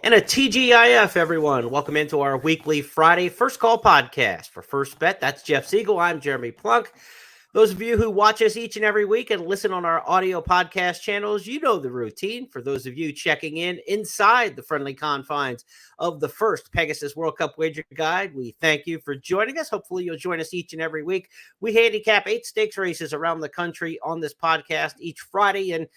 And a TGIF, everyone. Welcome into our weekly Friday First Call podcast. For First Bet, that's Jeff Siegel. I'm Jeremy Plonk. Those of you who watch us each and every week and listen on our audio podcast channels, you know the routine. For those of you checking in inside the friendly confines of the first Pegasus World Cup Wager Guide, we thank you for joining us. Hopefully you'll join us each and every week. We handicap 8 stakes races around the country on this podcast each Friday, and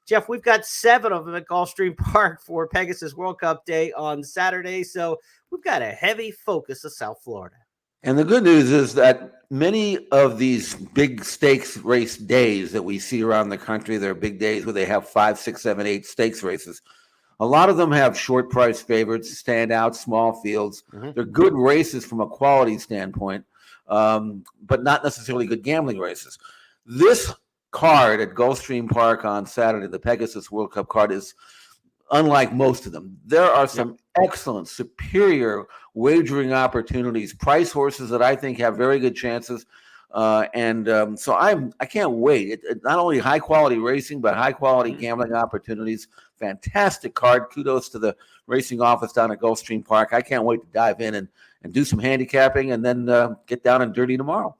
Jeff, we've got 7 of them at Gulfstream Park for Pegasus World Cup Day on Saturday, so we've got a heavy focus of South Florida. And the good news is that many of these big stakes race days that we see around the country, they're big days where they have 5, 6, 7, 8 stakes races. A lot of them have short price favorites, stand out, small fields. They're good races from a quality standpoint, but not necessarily good gambling races. This card at Gulfstream Park on Saturday, the Pegasus World Cup card, is unlike most of them. There are some excellent, superior wagering opportunities, price horses that I think have very good chances. So I can't wait. It not only high quality racing, but high quality gambling opportunities. Fantastic card. Kudos to the racing office down at Gulfstream Park. I can't wait to dive in and do some handicapping and then get down and dirty tomorrow.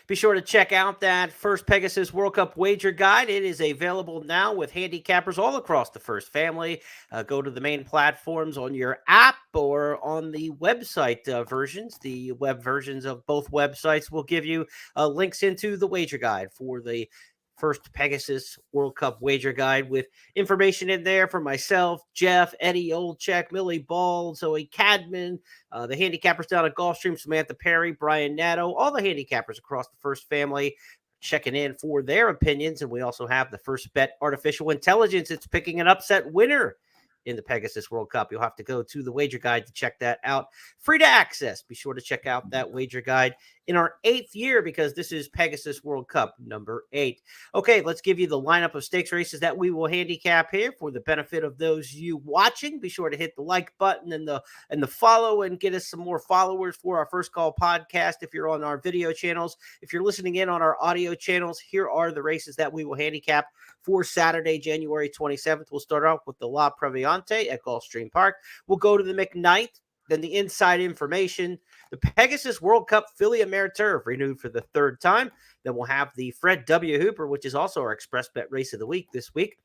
Be sure to check out that first Pegasus World Cup Wager Guide. It is available now with handicappers all across the First family. Go to the main platforms on your app or on the website versions. The web versions of both websites will give you links into the Wager Guide for the first Pegasus World Cup Wager Guide, with information in there for myself, Jeff, Eddie Olczyk, Millie Ball, Zoe Cadman, the handicappers down at Gulfstream, Samantha Perry, Brian Natto, all the handicappers across the First family checking in for their opinions. And we also have the First Bet Artificial Intelligence. It's picking an upset winner in the Pegasus World Cup. You'll have to go to the Wager Guide to check that out. Free to access. Be sure to check out that Wager Guide in our 8th year, because this is Pegasus World Cup number 8. Okay, let's give you the lineup of stakes races that we will handicap here for the benefit of those you watching. Be sure to hit the like button and the follow, and get us some more followers for our First Call podcast if you're on our video channels. If you're listening in on our audio channels, here are the races that we will handicap for Saturday, January 27th. We'll start off with the La Previante at Gulfstream Park. We'll go to the McKnight, then the inside information, the Pegasus World Cup Filly Mare Turf, renewed for the 3rd time. Then we'll have the Fred W. Hooper, which is also our Express Bet Race of the Week this week,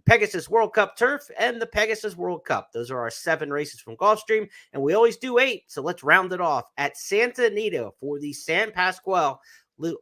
Pegasus World Cup Turf, and the Pegasus World Cup. Those are our 7 races from Gulfstream, and we always do 8, so let's round it off at Santa Anita for the San Pasqual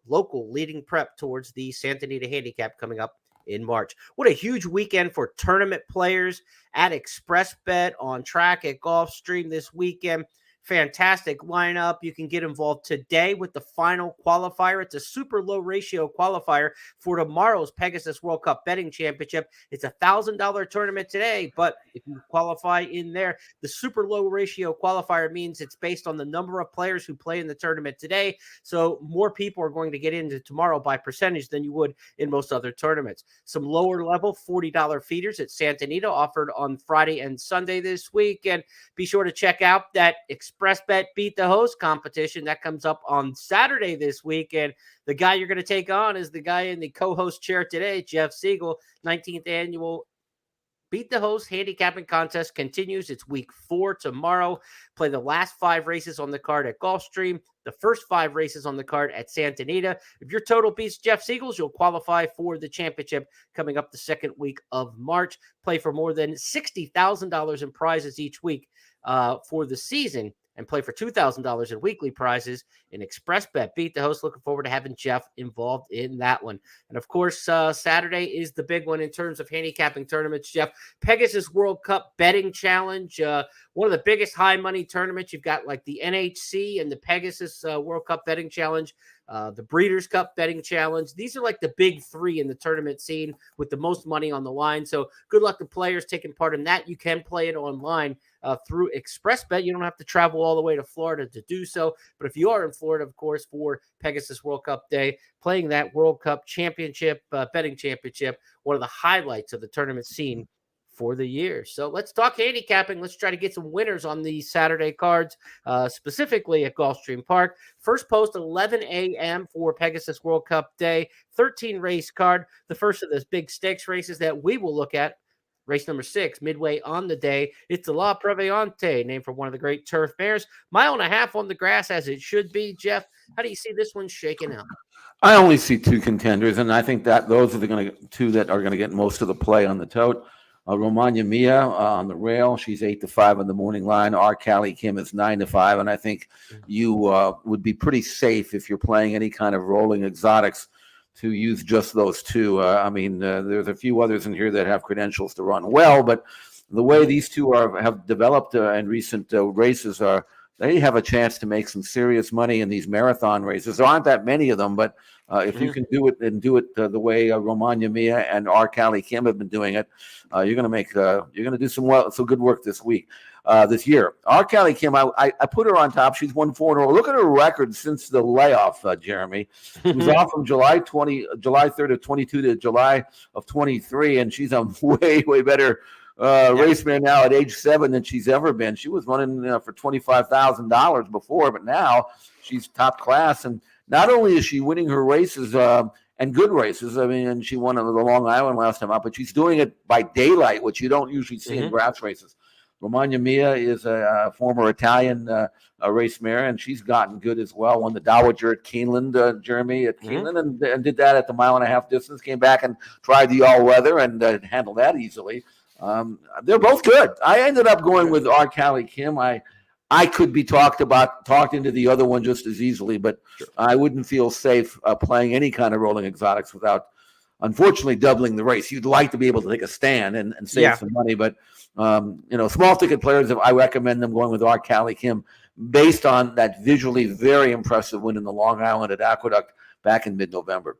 local leading prep towards the Santa Anita Handicap coming up in March. What a huge weekend for tournament players at Express Bet on track at Gulfstream this weekend. Fantastic lineup. You can get involved today with the final qualifier. It's a super low ratio qualifier for tomorrow's Pegasus World Cup Betting Championship. It's a $1,000 tournament today, but if you qualify in there, the super low ratio qualifier means it's based on the number of players who play in the tournament today. So more people are going to get into tomorrow by percentage than you would in most other tournaments. Some lower level $40 feeders at Santa Anita offered on Friday and Sunday this week. And be sure to check out that Express Bet Beat the Host competition that comes up on Saturday this week. And the guy you're going to take on is the guy in the co-host chair today, Jeff Siegel. 19th annual Beat the Host handicapping contest continues. It's week 4 tomorrow. Play the last 5 races on the card at Gulfstream, the first 5 races on the card at Santa Anita. If your total beats Jeff Siegel's, you'll qualify for the championship coming up the 2nd week of March. Play for more than $60,000 in prizes each week for the season, and play for $2,000 in weekly prizes in Express Bet Beat the Host. Looking forward to having Jeff involved in that one. And of course, Saturday is the big one in terms of handicapping tournaments, Jeff. Pegasus World Cup Betting Challenge, one of the biggest high money tournaments. You've got like the NHC and the Pegasus World Cup Betting Challenge, the Breeders' Cup Betting Challenge. These are like the big 3 in the tournament scene with the most money on the line. So good luck to players taking part in that. You can play it online through Express Bet. You don't have to travel all the way to Florida to do so. But if you are in Florida, of course, for Pegasus World Cup Day, playing that World Cup Championship, betting championship, one of the highlights of the tournament scene for the year. So let's talk handicapping. Let's try to get some winners on these Saturday cards, specifically at Gulfstream Park. First post 11 a.m. for Pegasus World Cup Day, 13 race card. The first of those big stakes races that we will look at Race number 6, midway on the day. It's the La Previante, named for one of the great turf mares. 1.5 miles on the grass, as it should be. Jeff, how do you see this one shaking out? I only see 2 contenders, and I think that those are the 2 that are going to get most of the play on the tote. Romagna Mia on the rail, she's 8-5 on the morning line. Our Callie Kim is 9-5, and I think you would be pretty safe if you're playing any kind of rolling exotics to use just those 2. I mean, there's a few others in here that have credentials to run well, but the way these 2 have developed in recent races they have a chance to make some serious money in these marathon races. There aren't that many of them, but if you can do it and do it the way Romagna Mia and our Callie Kim have been doing it, you're going to do some good work this year. Our Callie Kim, I put her on top. She's won 4 in a row. Look at her record since the layoff, Jeremy. She was off from July 3rd of 22 to July of 23, and she's a way better raceman now at age 7 than she's ever been. She was running for $25,000 before, but now she's top class. And not only is she winning her races and good races, I mean, and she won the Long Island last time out, but she's doing it by daylight, which you don't usually see in grass races. Romagna Mia is a former Italian race mare, and she's gotten good as well. Won the Dowager at Keeneland, Jeremy, at Keeneland, and did that at the 1.5-mile distance. Came back and tried the all-weather and handled that easily. They're both good. I ended up going with our Callie Kim. I could be talked into the other one just as easily, but I wouldn't feel safe playing any kind of rolling exotics without, unfortunately, doubling the race. You'd like to be able to take a stand and save some money, but small ticket players, I recommend them going with our Callie Kim based on that visually very impressive win in the Long Island at Aqueduct back in mid-November.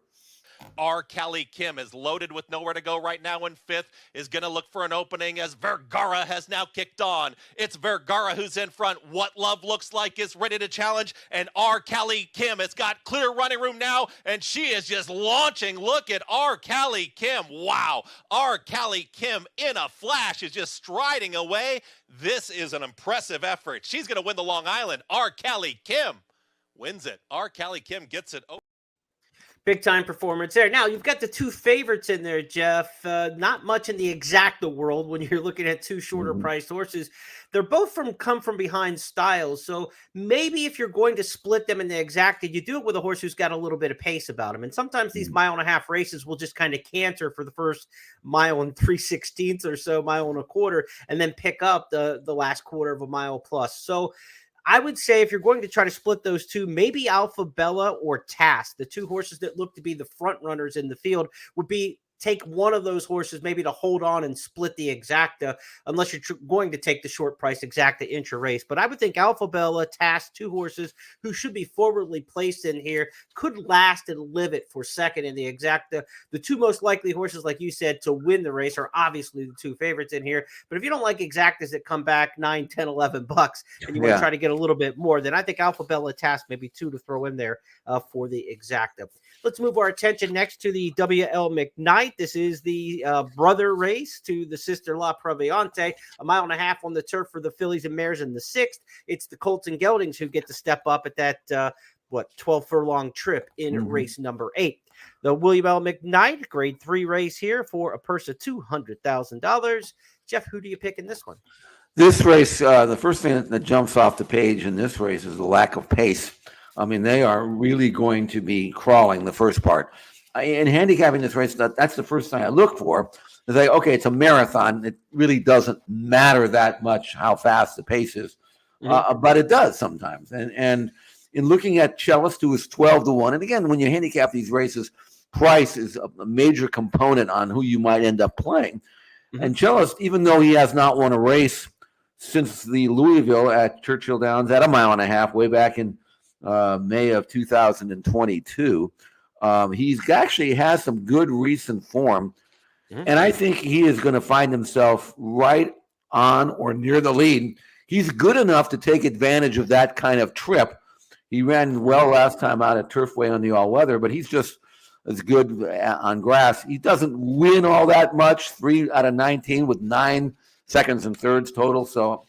Our Callie Kim is loaded with nowhere to go right now in 5th, is going to look for an opening as Vergara has now kicked on. It's Vergara who's in front. What Love Looks Like is ready to challenge, and our Callie Kim has got clear running room now, and she is just launching. Look at our Callie Kim. Wow. Our Callie Kim in a flash is just striding away. This is an impressive effort. She's going to win the Long Island. Our Callie Kim wins it. Our Callie Kim gets it. Big time performance there. Now you've got the 2 favorites in there, Jeff. Not much in the exacta world when you're looking at 2 shorter priced horses. They're both come from behind styles. So maybe if you're going to split them in the exacta, you do it with a horse who's got a little bit of pace about him. And sometimes these 1.5-mile races will just kind of canter for the first 1 3/16 or so, 1.25 miles, and then pick up the last 1/4 mile plus. So I would say if you're going to try to split those 2, maybe Alpha Bella or Task, the 2 horses that look to be the front runners in the field, would be take one of those horses maybe to hold on and split the exacta, unless you're going to take the short price exacta intra race. But I would think Alpha Bella, Task, 2 horses who should be forwardly placed in here, could last and live it for second in the exacta. The 2 most likely horses, like you said, to win the race are obviously the 2 favorites in here. But if you don't like exactas that come back $9, $10, $11 and you want to try to get a little bit more, then I think Alpha Bella, Task, maybe 2 to throw in there for the exacta. Let's move our attention next to the WL McKnight. This is the brother race to the sister La Previante, 1.5 miles on the turf for the fillies and mares in the 6th. It's the Colts and Geldings who get to step up at that 12 furlong trip in race number 8. The William L. McKnight grade 3 race here for a purse of $200,000. Jeff, who do you pick in this one? This race, the first thing that jumps off the page in this race is the lack of pace. I mean, they are really going to be crawling the first part. In handicapping this race, that's the first thing I look for. Is like, okay, it's a marathon. It really doesn't matter that much how fast the pace is, but it does sometimes. And in looking at Cellist, who is 12-1, and again, when you handicap these races, price is a major component on who you might end up playing. And Cellist, even though he has not won a race since the Louisville at Churchill Downs at 1.5 miles way back in May of 2022. He's actually has some good recent form, and I think he is going to find himself right on or near the lead. He's good enough to take advantage of that kind of trip. He ran well last time out at Turfway on the all-weather, but he's just as good on grass. He doesn't win all that much, 3 out of 19 with 9 seconds and thirds total, so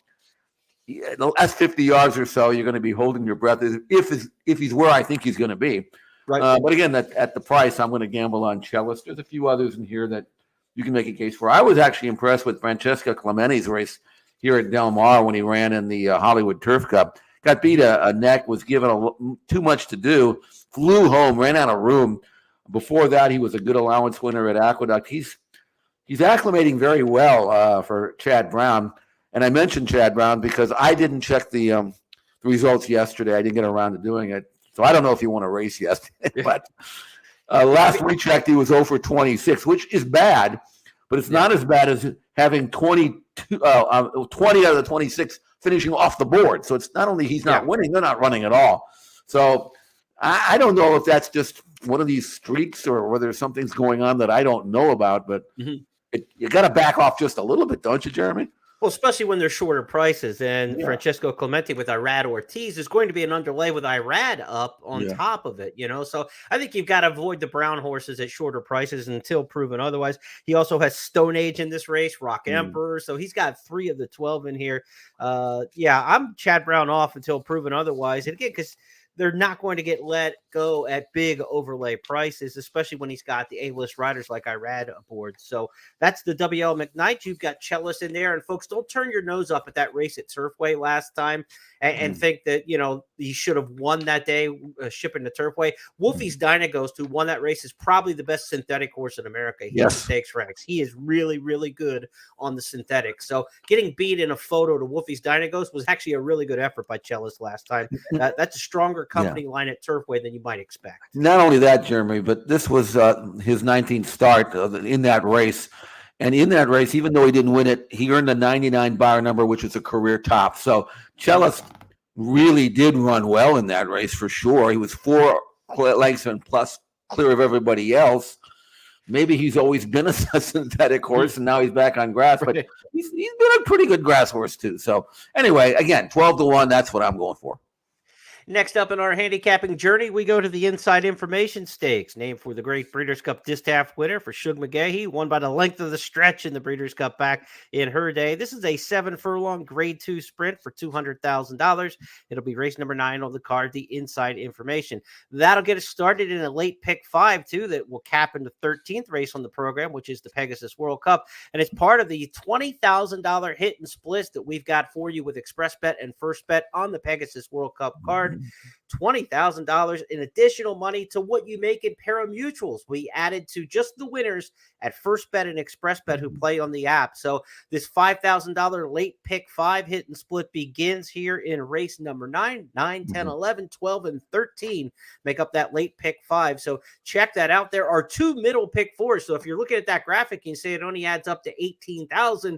that's 50 yards or so. You're going to be holding your breath if he's where I think he's going to be. Right. But again, at the price, I'm going to gamble on Cellist. There's a few others in here that you can make a case for. I was actually impressed with Francesco Clementi's race here at Del Mar when he ran in the Hollywood Turf Cup. Got beat a neck, was given too much to do, flew home, ran out of room. Before that, he was a good allowance winner at Aqueduct. He's acclimating very well for Chad Brown. And I mentioned Chad Brown because I didn't check the results yesterday. I didn't get around to doing it. So I don't know if he won a race yesterday. But last we checked, he was 0 for 26, which is bad. But it's not as bad as having 20 out of the 26 finishing off the board. So it's not only he's not winning, they're not running at all. So I don't know if that's just one of these streaks or whether something's going on that I don't know about. But you got to back off just a little bit, don't you, Jeremy? Well, especially when they're shorter prices. And Francesco Clementi with Irad Ortiz is going to be an underlay with Irad up on top of it, So I think you've got to avoid the brown horses at shorter prices until proven otherwise. He also has Stone Age in this race, Rock Emperor. So he's got 3 of the 12 in here. I'm Chad Brown off until proven otherwise. And again, because they're not going to get let go at big overlay prices, especially when he's got the A-list riders like Irad aboard. So that's the WL McKnight. You've got Chellis in there. And folks, don't turn your nose up at that race at Turfway last time and think that, he should have won that day shipping to Turfway. Wolfie's Dynaghost, who won that race, is probably the best synthetic horse in America. He takes ranks. He is really, really good on the synthetic. So getting beat in a photo to Wolfie's Dynaghost was actually a really good effort by Chellis last time. That's a stronger company line at Turfway than you might expect. Not only that, Jeremy, but this was his 19th start in that race. And in that race, even though he didn't win it, he earned a 99 bar number, which is a career top. So Chellis really did run well in that race for sure. He was 4 lengths and plus clear of everybody else. Maybe he's always been a synthetic horse, and now he's back on grass. But he's been a pretty good grass horse too. So anyway, again, 12-1. That's what I'm going for. Next up in our handicapping journey, we go to the Inside Information Stakes, named for the great Breeders' Cup Distaff winner for Shug McGahee, won by the length of the stretch in the Breeders' Cup back in her day. This is a 7-furlong Grade 2 sprint for $200,000. It'll be race number 9 on the card, the Inside Information. That'll get us started in a late pick 5, too, that will cap in the 13th race on the program, which is the Pegasus World Cup. And it's part of the $20,000 hit and splits that we've got for you with Express Bet and First Bet on the Pegasus World Cup card. $20,000 in additional money to what you make in pari-mutuels. We added to just the winners at First Bet and Express Bet who play on the app. So this $5,000 late pick 5 hit and split begins here in race number 9, 10, 11, 12, and 13 make up that late pick 5. So check that out. There are 2 middle pick 4s. So if you're looking at that graphic and you say it only adds up to 18,000,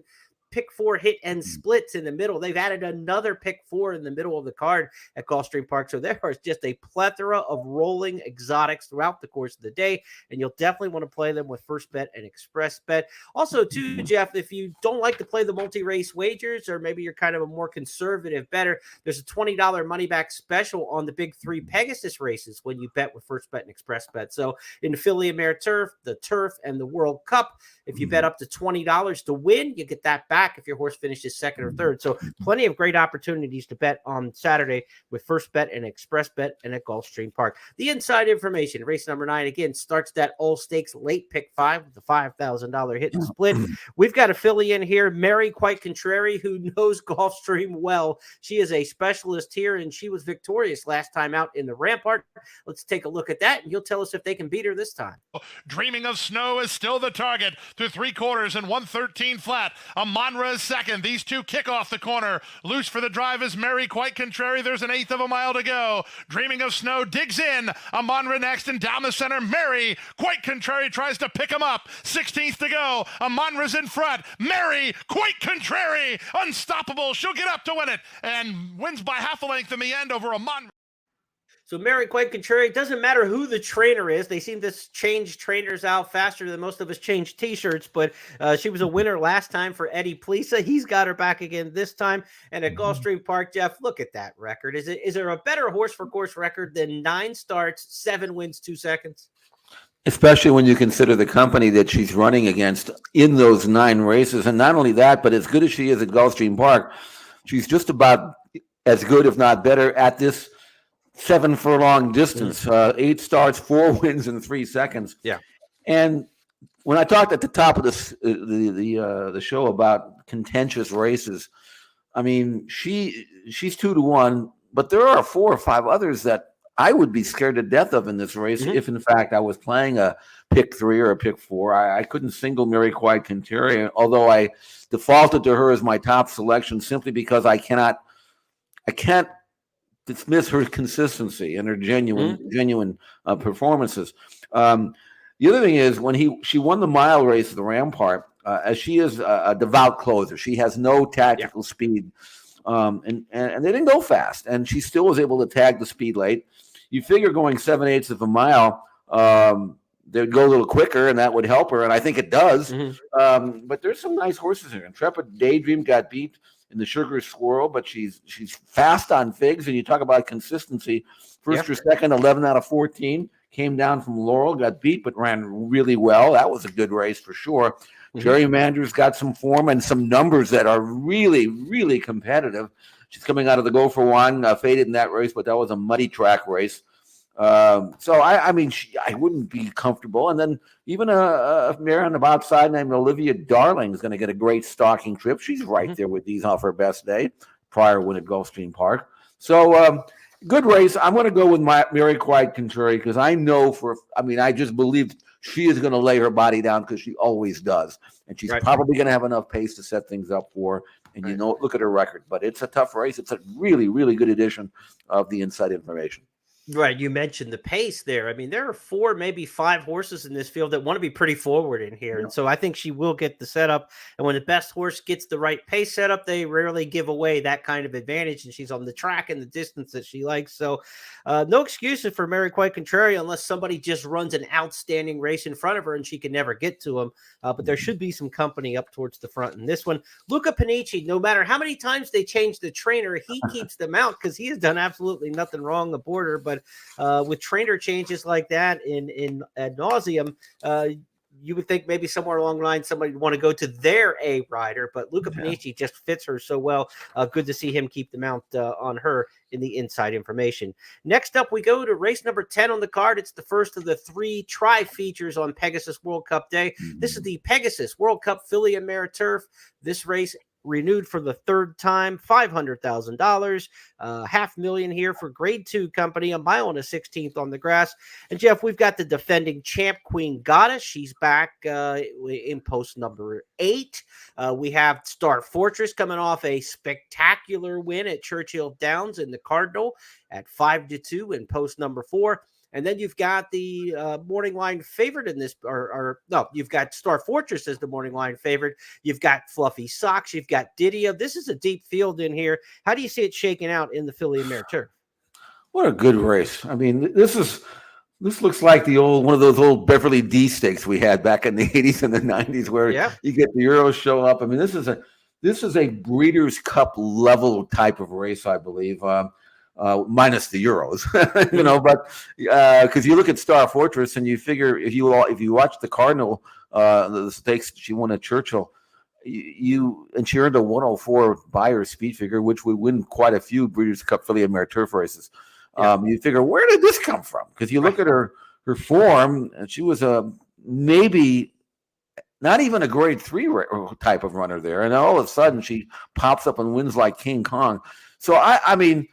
pick 4 hit and splits in the middle. They've added another pick 4 in the middle of the card at Gulfstream Park. So there is just a plethora of rolling exotics throughout the course of the day. And you'll definitely want to play them with First Bet and Express Bet. Also, too, Jeff, if you don't like to play the multi-race wagers, or maybe you're kind of a more conservative bettor, there's a $20 money back special on the big 3 Pegasus races when you bet with First Bet and Express Bet. So in the Philly Mare Turf, the Turf, and the World Cup, if you bet up to $20 to win, you get that back if your horse finishes second or third. So plenty of great opportunities to bet on Saturday with First Bet and Express Bet and at Gulfstream Park. The Inside Information, race number 9, again, starts that all stakes late pick 5 with the $5,000 hit and split. We've got a filly in here, Mary Quite Contrary, who knows Gulfstream well. She is a specialist here, and she was victorious last time out in the Rampart. Let's take a look at that, and you'll tell us if they can beat her this time. Dreaming of Snow is still the target through 3/4 and 113 flat. Amonra is second. These two kick off the corner. Loose for the drive is Mary Quite Contrary. There's an 1/8 of a mile to go. Dreaming of Snow digs in. Amonra next, and down the center, Mary Quite Contrary tries to pick him up. 16th to go. Amonra's in front. Mary Quite Contrary, unstoppable. She'll get up to win it and wins by half a length in the end over Amonra. So Mary Quite Contrary, it doesn't matter who the trainer is. They seem to change trainers out faster than most of us change T-shirts, but she was a winner last time for Eddie Plisa. He's got her back again this time. And at Gulfstream Park, Jeff, look at that record. Is there a better horse for course record than 9 starts, 7 wins, 2 seconds? Especially when you consider the company that she's running against in those 9 races. And not only that, but as good as she is at Gulfstream Park, she's just about as good, if not better, at this 7-furlong distance. 8 starts, 4 wins in 3 seconds. Yeah. And when I talked at the top of this the show about contentious races, I mean she's 2-1, but there are 4 or 5 others that I would be scared to death of in this race if, in fact, I was playing a pick 3 or a pick 4. I couldn't single Mary Quite Contrarian, although I defaulted to her as my top selection simply because I can't dismiss her consistency and her genuine performances. The other thing is when she won the mile race at the Rampart, as she is a devout closer, she has no tactical speed, and they didn't go fast, and she still was able to tag the speed late. You figure going 7/8 of a mile, they'd go a little quicker, and that would help her, and I think it does. But there's some nice horses here. Intrepid Daydream got beat in the Sugar Swirl, but she's fast on figs, and you talk about consistency. First or second, 11 out of 14. Came down from Laurel, got beat, but ran really well. That was a good race for sure. Jerry Mander's got some form and some numbers that are really, really competitive. She's coming out of the Go for One, faded in that race, but that was a muddy track race. So I mean, I wouldn't be comfortable. And then even a mare on the outside named Olivia Darling is going to get a great stalking trip. She's right there with these off her best day, prior win at Gulfstream Park. So good race. I'm going to go with my Mary Quite Contrary because I know I just believe she is going to lay her body down because she always does. And she's probably going to have enough pace to set things up for her. And look at her record. But it's a tough race. It's a really, really good edition of the Inside Information. Right, you mentioned the pace there. I mean, there are 4, maybe 5 horses in this field that want to be pretty forward in here. And so I think she will get the setup. And when the best horse gets the right pace setup, they rarely give away that kind of advantage. And she's on the track and the distance that she likes. So no excuses for Mary Quite Contrary unless somebody just runs an outstanding race in front of her and she can never get to them. But there should be some company up towards the front in this one. Luca Panici, no matter how many times they change the trainer, he keeps them out because he has done absolutely nothing wrong aboard her. But with trainer changes like that in ad nauseum, you would think maybe somewhere along the line somebody would want to go to their A rider, but Luca Panici just fits her so well. Good to see him keep the mount on her in the Inside Information. Next up, we go to race number 10 on the card. It's the first of the 3 tri-features on Pegasus World Cup Day. This is the Pegasus World Cup Filly and Mare Turf. This race renewed for the 3rd time, $500,000, $500,000 here for Grade 2 company, 1 mile and a 16th on the grass. And Jeff, we've got the defending champ, Queen Goddess. She's back in post number 8. We have Star Fortress coming off a spectacular win at Churchill Downs in the Cardinal at 5-2 in post number 4. And then you've got the morning line favorite in this, you've got Star Fortress as the morning line favorite. You've got Fluffy Socks. You've got Didia. This is a deep field in here. How do you see it shaking out in the Filly and Mare Turf? What a good race. I mean, this looks like one of those old Beverly D stakes we had back in the 80s and the 90s where you get the Euros show up. I mean, this is a Breeders' Cup level type of race, I believe. Minus the Euros, but because you look at Star Fortress and you figure if you watch the Cardinal, the stakes she won at Churchill, and she earned a 104 Beyer speed figure, which would win quite a few Breeders' Cup Filly and Mare Turf races. You figure, where did this come from? Because you look at her form, and she was maybe not even a Grade 3 type of runner there, and all of a sudden she pops up and wins like King Kong. So I mean,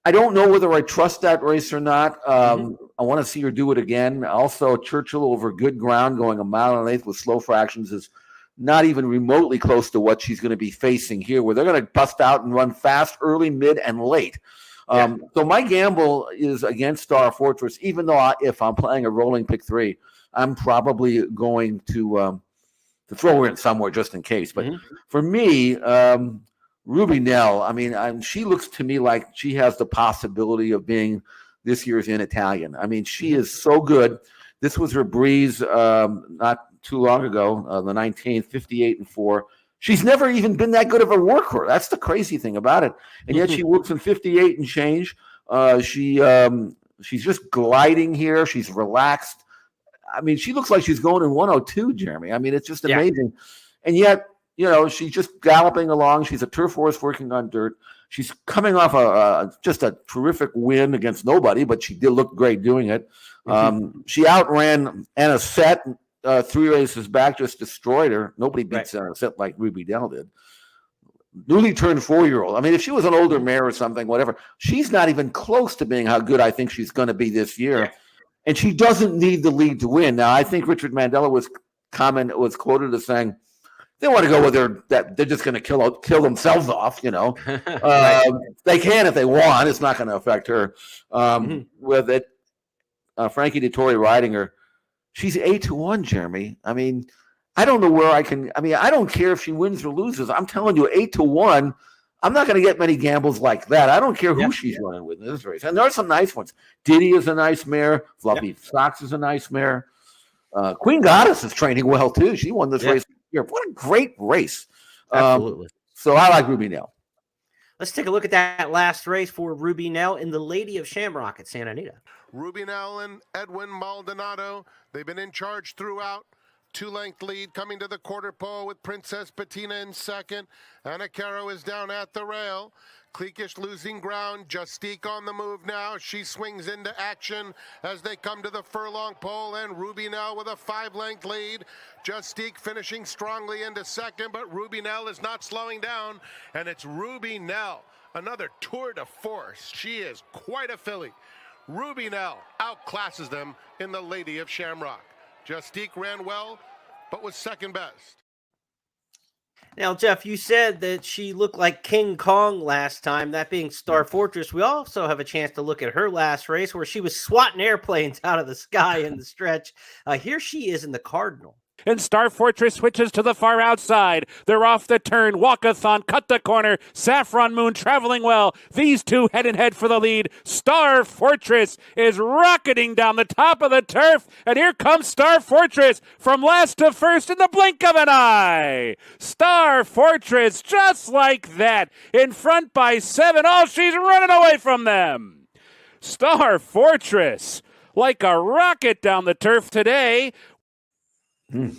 I don't know whether I trust that race or not. I want to see her do it again. Also, Churchill over good ground going 1 mile and 1/8 with slow fractions is not even remotely close to what she's going to be facing here, where they're going to bust out and run fast, early, mid, and late. So my gamble is against Star Fortress, even though if I'm playing a rolling pick 3, I'm probably going to throw her in somewhere just in case. But for me, Ruby Nell, I mean, she looks to me like she has the possibility of being this year's in Italian. I mean, she is so good. This was her breeze not too long ago, the 19th, 58-4. She's never even been that good of a worker. That's the crazy thing about it. And yet she works in 58 and change. She's just gliding here. She's relaxed. I mean, she looks like she's going in 102, Jeremy. I mean, it's just amazing. And yet, she's just galloping along. She's a turf horse working on dirt. She's coming off just a terrific win against nobody, but she did look great doing it. She outran Anna Sett 3 races back just destroyed her. Nobody beats her except like Ruby Dell did. Newly turned 4-year-old. I mean, if she was an older mare or something, whatever, she's not even close to being how good I think she's going to be this year. Yeah. And she doesn't need the lead to win. Now, I think Richard Mandela was quoted as saying they want to go with her that they're just going to kill themselves off. You know, they can if they want. It's not going to affect her. With it, Frankie Dettori riding her, she's 8-1. Jeremy, I mean, I don't know where I can. I mean, I don't care if she wins or loses. I'm telling you, 8-1. I'm not going to get many gambles like that. I don't care who she's running with in this race. And there are some nice ones. Diddy is a nice mare. Fluffy Socks is a nice mare. Queen Goddess is training well, too. She won this race. What a great race. Absolutely. So I like Ruby Nell. Let's take a look at that last race for Ruby Nell in the Lady of Shamrock at Santa Anita. Ruby Nell and Edwin Maldonado, they've been in charge throughout. 2-length lead coming to the quarter pole with Princess Patina in second. Anna Caro is down at the rail. Cleekish losing ground. Justique on the move now. She swings into action as they come to the furlong pole, and Ruby Nell with a 5-length lead. Justique finishing strongly into second, but Ruby Nell is not slowing down, and it's Ruby Nell, another tour de force. She is quite a filly. Ruby Nell outclasses them in the Lady of Shamrock. Justique ran well, but was second best. Now, Jeff, you said that she looked like King Kong last time, that being Star Fortress. We also have a chance to look at her last race where she was swatting airplanes out of the sky in the stretch. Here she is in the Cardinal. And Star Fortress switches to the far outside. They're off the turn. Walkathon cut the corner. Saffron Moon traveling well. These two head and head for the lead. Star Fortress is rocketing down the top of the turf. And here comes Star Fortress from last to first in the blink of an eye. Star Fortress just like that. In front by 7. Oh, she's running away from them. Star Fortress like a rocket down the turf today.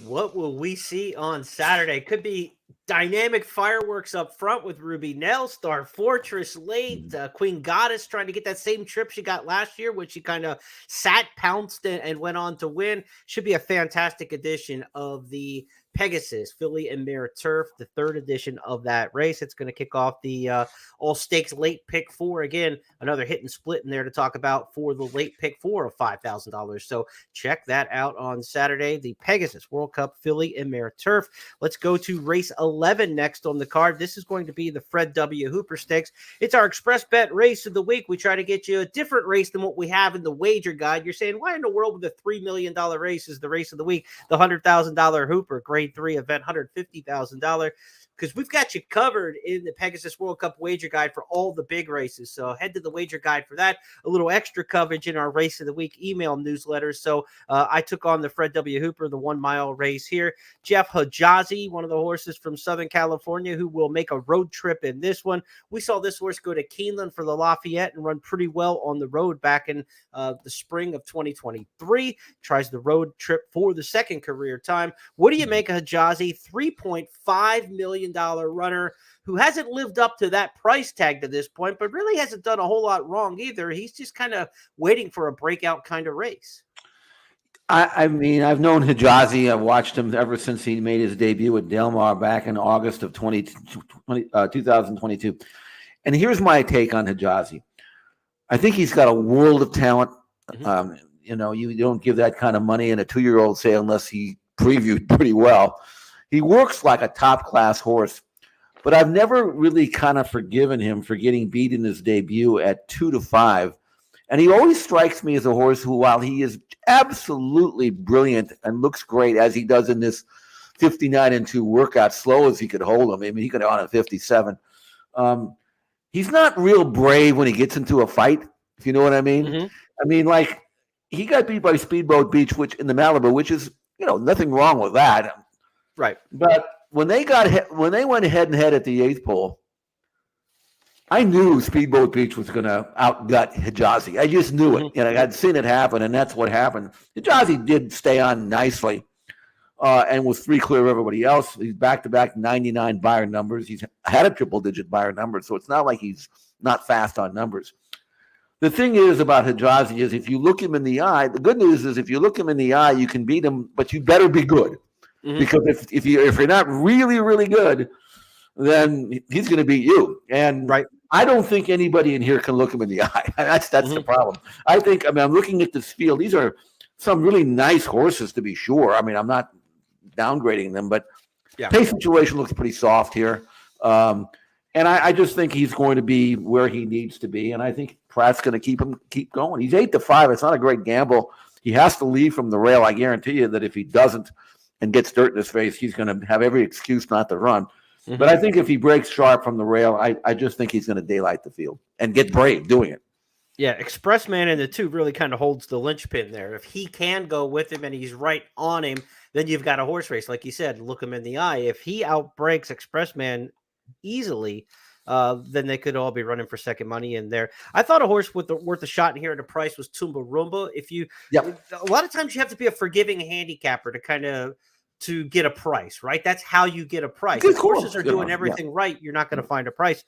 What will we see on Saturday? Could be dynamic fireworks up front with Ruby Nell, Star Fortress late, Queen Goddess trying to get that same trip she got last year when she kind of sat, pounced, and went on to win. Should be a fantastic edition of the Pegasus, Filly and Mare Turf, the 3rd edition of that race. It's going to kick off the all stakes late pick 4. Again, another hit and split in there to talk about for the late pick 4 of $5,000. So check that out on Saturday. The Pegasus World Cup Filly and Mare Turf. Let's go to race 11 next on the card. This is going to be the Fred W. Hooper Stakes. It's our express bet race of the week. We try to get you a different race than what we have in the wager guide. You're saying, why in the world with a $3 million race is the race of the week? The $100,000 Hooper, grade 3 event, $150,000, because we've got you covered in the Pegasus World Cup wager guide for all the big races. So head to the wager guide for that. A little extra coverage in our race of the week email newsletters. So I took on the Fred W. Hooper, the 1 mile race here. Jeff Hijazi, one of the horses from Southern California, who will make a road trip in this one. We saw this horse go to Keeneland for the Lafayette and run pretty well on the road back in the spring of 2023. Tries the road trip for the 2nd career time. What do you make of Hijazi? $3.5 million runner who hasn't lived up to that price tag to this point, but really hasn't done a whole lot wrong either. He's just kind of waiting for a breakout kind of race. I mean, I've known Hijazi. I've watched him ever since he made his debut at Del Mar back in August of 2022. And here's my take on Hijazi. I think he's got a world of talent. You know, you don't give that kind of money in a 2-year-old sale unless he previewed pretty well. He works like a top-class horse, but I've never really kind of forgiven him for getting beat in his debut at 2-5. And he always strikes me as a horse who, while he is absolutely brilliant and looks great as he does in this 59-2 workout, slow as he could hold him. I mean, he could have on at 57. He's not real brave when he gets into a fight, if you know what I mean. I mean, like, he got beat by Speedboat Beach, which in the Malibu, which is, you know, nothing wrong with that. Right. But when they went head and head at the 8th pole, I knew Speedboat Beach was going to outgut Hijazi. I just knew it. You know, I'd seen it happen, and that's what happened. Hijazi did stay on nicely and was 3 clear of everybody else. He's back-to-back 99 buyer numbers. He's had a triple-digit buyer number, so it's not like he's not fast on numbers. The thing is about Hijazi is if you look him in the eye, the good news is if you look him in the eye, you can beat him, but you better be good. Mhm. Because if you're not really, really good, then he's going to beat you. And Right. I don't think anybody in here can look him in the eye. That's the problem. I mean, I'm looking at this field. These are some really nice horses, to be sure. I mean, I'm not downgrading them, but pace situation looks pretty soft here. And I just think he's going to be where he needs to be. And I think Pratt's going to keep going. He's 8-5. It's not a great gamble. He has to leave from the rail. I guarantee you that if he doesn't and gets dirt in his face, he's going to have every excuse not to run. But I think if he breaks sharp from the rail, I just think he's going to daylight the field and get brave doing it. Yeah, Expressman in the 2 really kind of holds the linchpin there. If he can go with him and he's right on him, then you've got a horse race. Like you said, look him in the eye. If he outbreaks Expressman easily, then they could all be running for second money in there. I thought a horse worth a shot in here at a price was Tumba Roomba. A lot of times you have to be a forgiving handicapper to get a price, right? That's how you get a price. If horses are doing everything right, you're not going to find a price.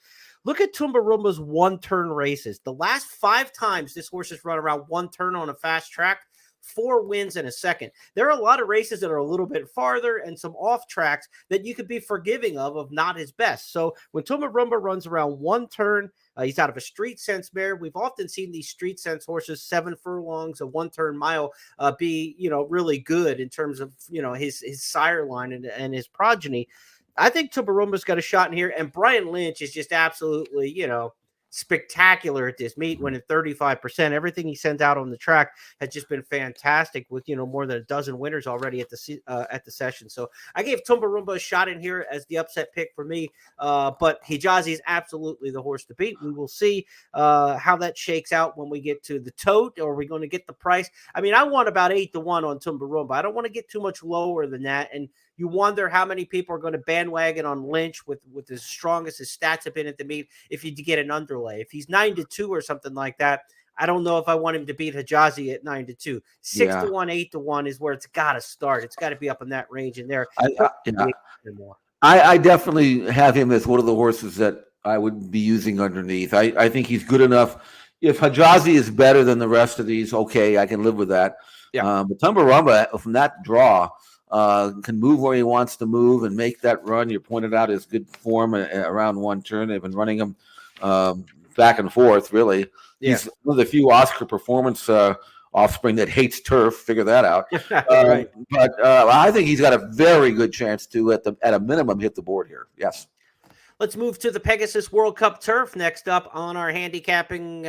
Look at Tumba Roomba's 1-turn races. The last 5 times this horse has run around 1 turn on a fast track, 4 wins in a second. There are a lot of races that are a little bit farther and some off tracks that you could be forgiving of not his best. So when Tumba Roomba runs around 1 turn, he's out of a street sense mare. We've often seen these street sense horses, 7 furlongs, a 1-turn mile, be, really good in terms of, his sire line and his progeny. I think Tumba Roomba's got a shot in here, and Brian Lynch is just absolutely, spectacular at this meet, winning 35%. Everything he sends out on the track has just been fantastic with, more than a dozen winners already at the session. So I gave Tumba Roomba a shot in here as the upset pick for me. But Hijazi is absolutely the horse to beat. We will see how that shakes out when we get to the tote. Or are we going to get the price? I mean, I want about 8-1 on Tumba Roomba. I don't want to get too much lower than that. And you wonder how many people are going to bandwagon on Lynch with as strong as his stats have been at the meet if you get an underlay. If he's 9-2 or something like that, I don't know if I want him to beat Hijazi at 9-2. 6-1, 8-1 is where it's got to start. It's got to be up in that range in there. I definitely have him as one of the horses that I would be using underneath. I think he's good enough. If Hijazi is better than the rest of these, okay, I can live with that. But Tumba Roomba, from that draw, can move where he wants to move and make that run. You pointed out his good form around 1 turn. They've been running him back and forth, really. He's one of the few Oscar performance offspring that hates turf. Figure that out. Right. But I think he's got a very good chance to, at a minimum, hit the board here. Yes. Let's move to the Pegasus World Cup Turf next up on our handicapping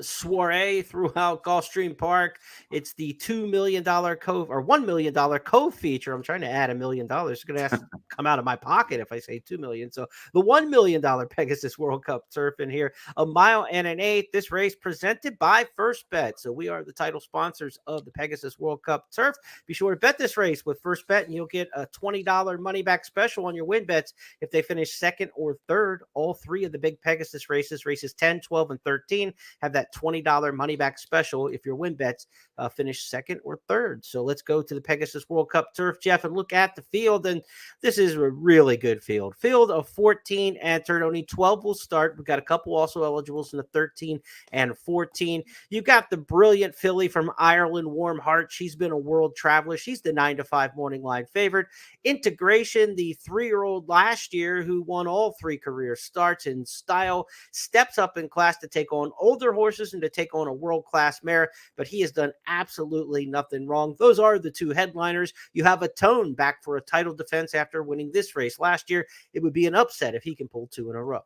soiree throughout Gulfstream Park. It's the $2 million Cove or $1 million Cove feature. I'm trying to add $1 million. It's going to have to come out of my pocket if I say $2 million. So the $1 million Pegasus World Cup Turf in here, 1 mile and an eighth. This race presented by First Bet. So we are the title sponsors of the Pegasus World Cup Turf. Be sure to bet this race with First Bet, and you'll get a $20 money back special on your win bets if they finish second or third. All 3 of the big Pegasus races 10, 12, and 13, have that $20 money back special if your win bets finish second or third. So let's go to the Pegasus World Cup Turf, Jeff, and look at the field. And this is a really good field. Field of 14 entered. Only 12 will start. We've got a couple also eligibles in the 13 and 14. You've got the brilliant filly from Ireland, Warm Heart. She's been a world traveler. She's the 9-5 morning line favorite. Integration, the 3-year-old last year who won all 3 career starts in style, steps up in class to take on older horses and to take on a world-class mare, but he has done absolutely nothing wrong. Those are the 2 headliners. You have a Tone back for a title defense after winning this race last year. It would be an upset if he can pull 2 in a row.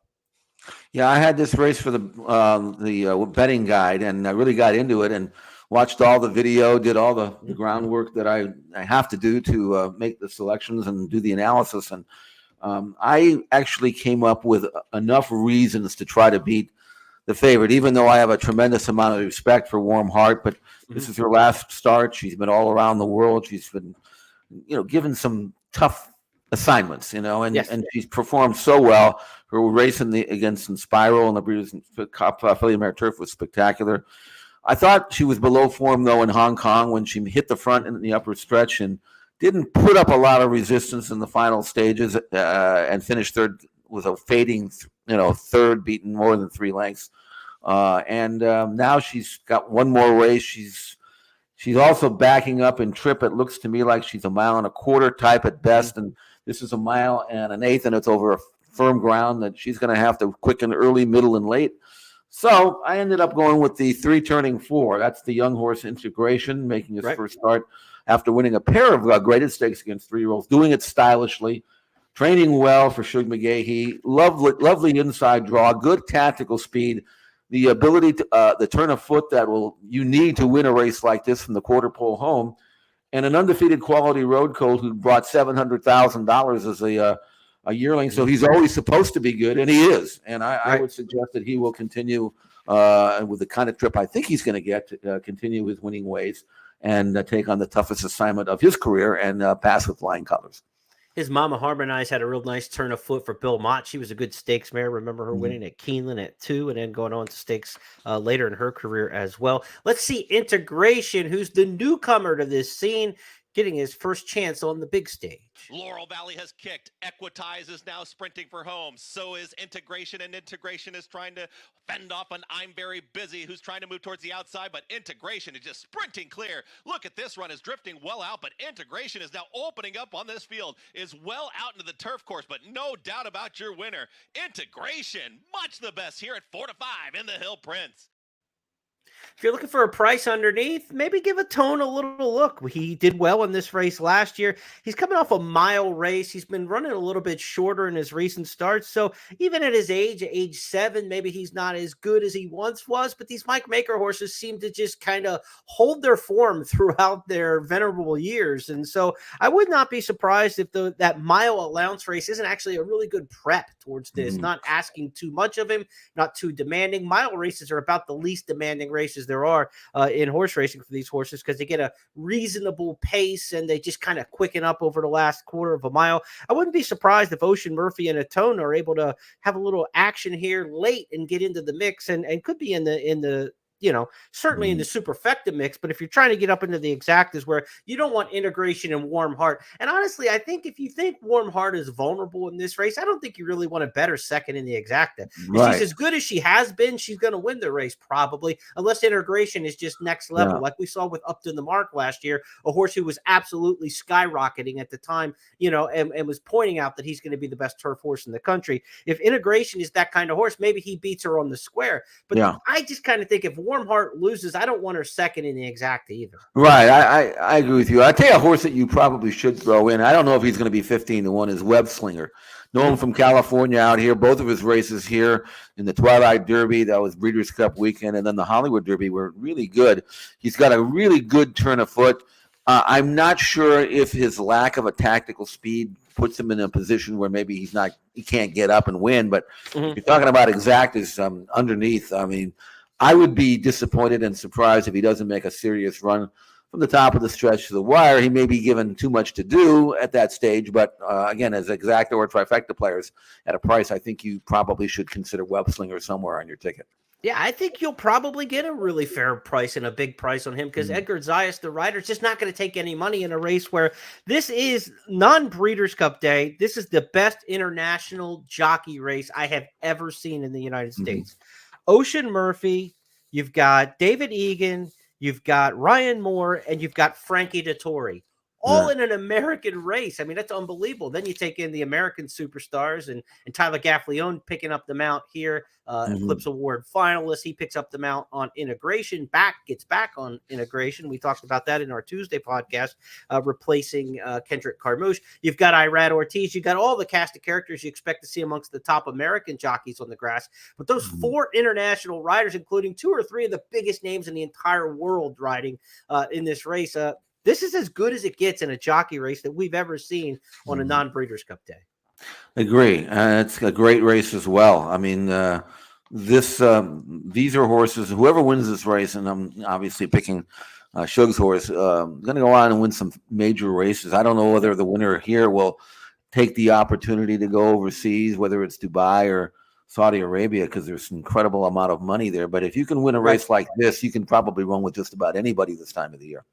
Yeah, I had this race for the betting guide, and I really got into it and watched all the video, did all the groundwork that I have to do to make the selections and do the analysis. And I actually came up with enough reasons to try to beat the favorite, even though I have a tremendous amount of respect for Warm Heart. But this is her last start. She's been all around the world. She's been, given some tough assignments, and she's performed so well. Her race against Inspiral and the Breeders' Cup Philly Mare Turf was spectacular. I thought she was below form, though, in Hong Kong when she hit the front and the upper stretch and didn't put up a lot of resistance in the final stages and finished third with a fading, third, beaten more than 3 lengths. Now she's got one more race. She's also backing up in trip. It looks to me like she's a mile and a quarter type at best, and this is a mile and an eighth, and it's over a firm ground that she's going to have to quicken early, middle, and late. So I ended up going with the 3 turning 4. That's the young horse Integration, making his first start after winning a pair of graded stakes against 3-year-olds, doing it stylishly, training well for Shug McGahee, lovely inside draw, good tactical speed, the ability to the turn of foot that you need to win a race like this from the quarter pole home, and an undefeated quality road colt who brought $700,000 as a yearling. So he's always supposed to be good, and he is. And I would suggest that he will continue with the kind of trip I think he's going to get to continue his winning ways and take on the toughest assignment of his career and pass with flying colors. His Mama Harmonize had a real nice turn of foot for Bill Mott. She was a good stakes mare. Remember her winning at Keeneland at 2 and then going on to stakes later in her career as well. Let's see Integration, who's the newcomer to this scene, getting his first chance on the big stage. Laurel Valley has kicked. Equitize is now sprinting for home. So is Integration, and Integration is trying to fend off an I'm Very Busy who's trying to move towards the outside, but Integration is just sprinting clear. Look at this run, is drifting well out, but Integration is now opening up on this field, is well out into the turf course, but no doubt about your winner. Integration, much the best here at 4-5 in the Hill Prince. If you're looking for a price underneath, maybe give a Tone a little look. He did well in this race last year. He's coming off a mile race. He's been running a little bit shorter in his recent starts. So even at his age 7, maybe he's not as good as he once was. But these Mike Maker horses seem to just kind of hold their form throughout their venerable years. And so I would not be surprised if that mile allowance race isn't actually a really good prep towards this. Not asking too much of him, not too demanding. Mile races are about the least demanding races there are in horse racing for these horses, because they get a reasonable pace and they just kind of quicken up over the last quarter of a mile. I wouldn't be surprised if Ocean Murphy and a Tone are able to have a little action here late and get into the mix, and could be in the certainly in the superfecta mix. But if you're trying to get up into the exactas, where you don't want Integration and Warm Heart. And honestly, I think if you think Warm Heart is vulnerable in this race, I don't think you really want to bet her second in the exacta. If she's as good as she has been, she's going to win the race probably, unless Integration is just next level, like we saw with Up to the Mark last year, a horse who was absolutely skyrocketing at the time, and was pointing out that he's going to be the best turf horse in the country. If Integration is that kind of horse, maybe he beats her on the square. But I just kind of think if Warm Heart loses, I don't want her second in the exacta either. Right. I agree with you. I'll tell you a horse that you probably should throw in. I don't know if he's going to be 15-1 is Web Slinger. Know him from California out here. Both of his races here in the Twilight Derby, that was Breeders' Cup weekend, and then the Hollywood Derby were really good. He's got a really good turn of foot. I'm not sure if his lack of a tactical speed puts him in a position where maybe he can't get up and win. But if you're talking about exactas underneath, I mean, I would be disappointed and surprised if he doesn't make a serious run from the top of the stretch to the wire. He may be given too much to do at that stage, but again, as exacta or trifecta players at a price, I think you probably should consider Web Slinger somewhere on your ticket. Yeah, I think you'll probably get a really fair price and a big price on him, because Edgar Zayas, the rider, is just not going to take any money in a race where this is non-Breeders' Cup Day. This is the best international jockey race I have ever seen in the United States. Ocean Murphy, you've got David Egan, you've got Ryan Moore, and you've got Frankie Dettori, all in an American race. I mean, that's unbelievable. Then you take in the American superstars and Tyler Gaffleone picking up the mount here, Eclipse Award finalist. He picks up the mount on Integration, gets back on Integration. We talked about that in our Tuesday podcast, replacing Kendrick Carmouche. You've got Irad Ortiz. You've got all the cast of characters you expect to see amongst the top American jockeys on the grass. But those 4 international riders, including 2 or 3 of the biggest names in the entire world riding in this race, this is as good as it gets in a jockey race that we've ever seen on a non-Breeders' Cup Day. Agree. It's a great race as well. I mean, these are horses. Whoever wins this race, and I'm obviously picking Shug's horse, going to go on and win some major races. I don't know whether the winner here will take the opportunity to go overseas, whether it's Dubai or Saudi Arabia, because there's an incredible amount of money there. But if you can win a race like this, you can probably run with just about anybody this time of the year.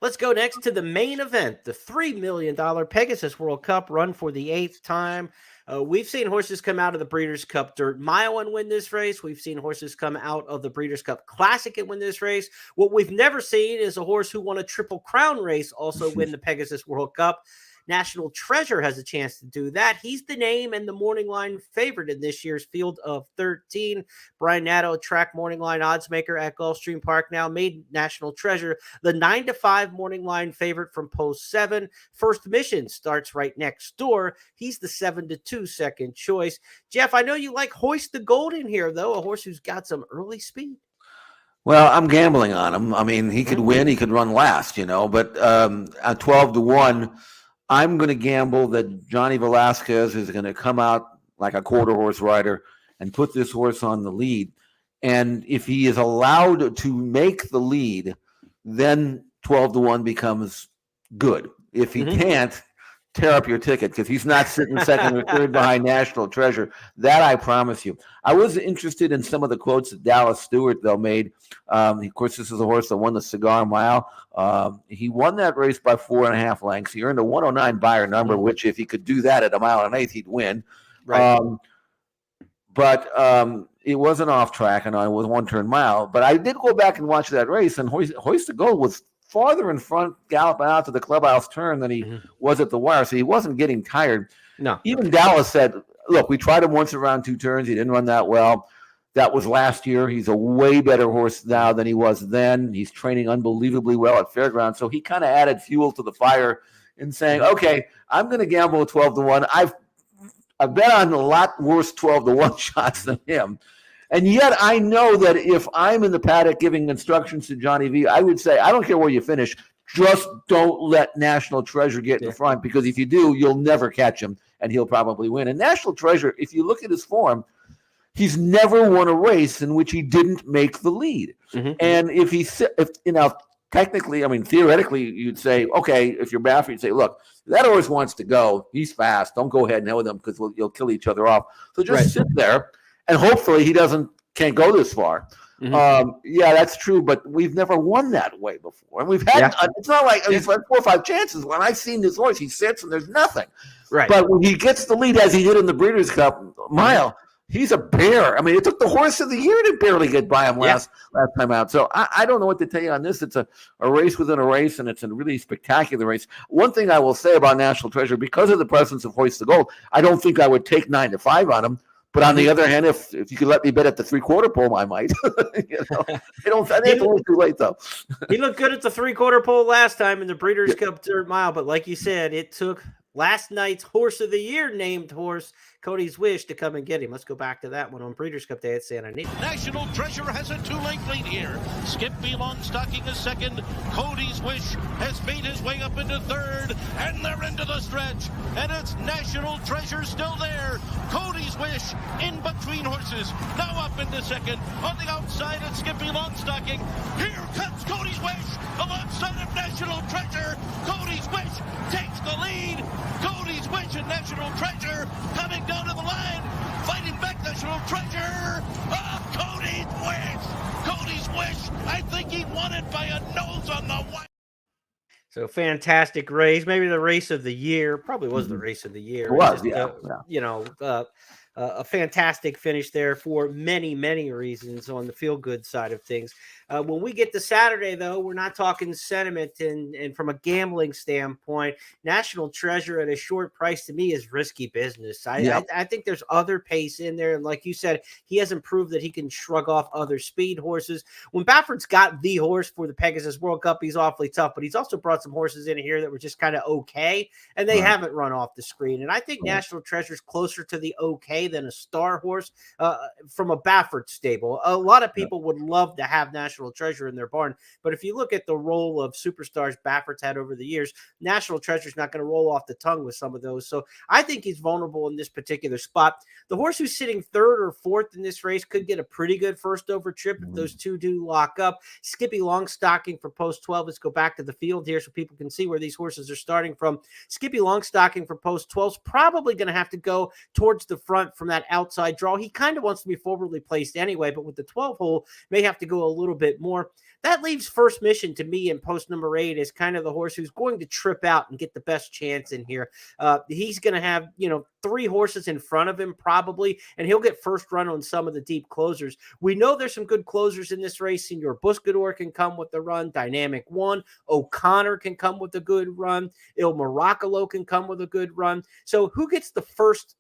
Let's go next to the main event, the $3 million Pegasus World Cup run for the 8th time. We've seen horses come out of the Breeders' Cup Dirt Mile and win this race. We've seen horses come out of the Breeders' Cup Classic and win this race. What we've never seen is a horse who won a Triple Crown race also win the Pegasus World Cup. National Treasure has a chance to do that. He's the name and the morning line favorite in this year's field of 13. Brian Natto, track morning line odds maker at Gulfstream Park, now made National Treasure the 9-5 morning line favorite from post 7. First Mission starts right next door. He's the 7-2 second choice. Jeff, I know you like Hoist the Golden here, though, a horse who's got some early speed. Well, I'm gambling on him. I mean, he could win, he could run last, but at 12-1, I'm going to gamble that Johnny Velasquez is going to come out like a quarter horse rider and put this horse on the lead. And if he is allowed to make the lead, then 12-1 becomes good. If he can't, tear up your ticket because he's not sitting second or third behind National Treasure. That I promise you. I was interested in some of the quotes that Dallas Stewart, though, made. Of course, this is a horse that won the Cigar Mile. He won that race by 4.5 lengths. He earned a 109 buyer number, which if he could do that at 1 1/8, he'd win. Right. But it wasn't off track, and it was 1-turn mile. But I did go back and watch that race, and Hoist the Gold was farther in front, galloping out to the clubhouse turn than he was at the wire, so he wasn't getting tired. No. Even Dallas said, look, we tried him once around 2 turns. He didn't run that well. That was last year. He's a way better horse now than he was then. He's training unbelievably well at Fairgrounds. So he kind of added fuel to the fire in saying, okay, I'm going to gamble at 12-1. I've bet on a lot worse 12-1 shots than him. And yet I know that if I'm in the paddock giving instructions to Johnny V, I would say, I don't care where you finish, just don't let National Treasure get in front, because if you do, you'll never catch him, and he'll probably win. And National Treasure, if you look at his form, he's never won a race in which he didn't make the lead. And technically, I mean, theoretically, you'd say, okay, if you're Baffert, you'd say, look, that horse wants to go. He's fast. Don't go ahead and hit with him because you'll kill each other off. So just sit there. And hopefully he can't go this far. Yeah, that's true, but we've never won that way before. And we've had, it's not like, we've had 4 or 5 chances. When I've seen this horse, he sits and there's nothing. Right. But when he gets the lead, as he did in the Breeders' Cup Mile, he's a bear. I mean, it took the Horse of the Year to barely get by him last time out. So I don't know what to tell you on this. It's a race within a race, and it's a really spectacular race. One thing I will say about National Treasure, because of the presence of Hoist the Gold, I don't think I would take 9-5 on him. But on the other hand, if you could let me bet at the 3/4 pole, I might. I think it's too late, though. He looked good at the 3/4 pole last time in the Breeders' Cup Dirt Mile, but like you said, it took last night's Horse of the Year named horse, Cody's Wish, to come and get him. Let's go back to that one on Breeders' Cup Day at Santa Anita. National Treasure has a 2-length lead here. Skippy Longstocking is second. Cody's Wish has made his way up into third, and they're into the stretch. And it's National Treasure still there. Cody's Wish in between horses. Now up into second. On the outside, it's Skippy Longstocking. Here comes Cody's Wish alongside of National Treasure. Cody's Wish takes the lead. Cody's Wish and National Treasure coming down to the line, fighting back National Treasure. Oh, Cody's Wish! Cody's Wish! I think he won it by a nose on the wire. So fantastic race, maybe the race of the year. Probably was the race of the year. It was, a fantastic finish there for many, many reasons on the feel-good side of things. When we get to Saturday, though, we're not talking sentiment, and from a gambling standpoint, National Treasure at a short price to me is risky business. I think there's other pace in there, and like you said, he hasn't proved that he can shrug off other speed horses. When Baffert's got the horse for the Pegasus World Cup, he's awfully tough, but he's also brought some horses in here that were just kind of okay, and they haven't run off the screen. And I think National Treasure's closer to the okay than a star horse from a Baffert stable. A lot of people would love to have National Treasure in their barn, but if you look at the role of superstars Baffert's had over the years, National Treasure's not going to roll off the tongue with some of those. So I think he's vulnerable in this particular spot. The horse who's sitting 3rd or 4th in this race could get a pretty good first over trip if those two do lock up. Skippy Longstocking for post 12. Let's go back to the field here so people can see where these horses are starting from. Skippy Longstocking for post 12 is probably going to have to go towards the front up from that outside draw. He kind of wants to be forwardly placed anyway, but with the 12 hole, may have to go a little bit more. That leaves First Mission to me in post number 8 as kind of the horse who's going to trip out and get the best chance in here. He's going to have, 3 horses in front of him probably, and he'll get first run on some of the deep closers. We know there's some good closers in this race. Senor Buscador can come with the run. Dynamic One. O'Connor can come with a good run. Il Miracolo can come with a good run. So who gets the first,